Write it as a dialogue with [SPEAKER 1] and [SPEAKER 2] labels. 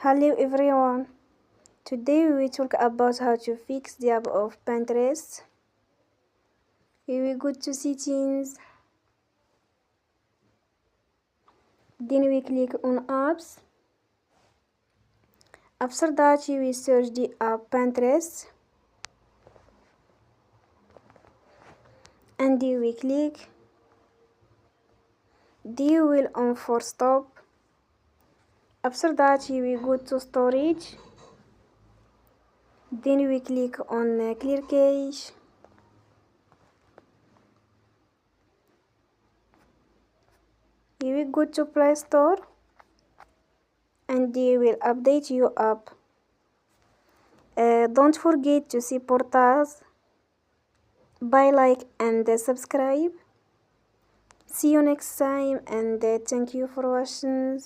[SPEAKER 1] Hello everyone. Today we will talk about how to fix the app of Pinterest. We will go to settings. Then we click on apps. After that we will search the app Pinterest. And we click. We will on for stop. After that we will go to storage. Then we click on clear cache. We will go to Play Store and they will update your app. Don't forget to support us by like and subscribe. See you next time and thank you for watching.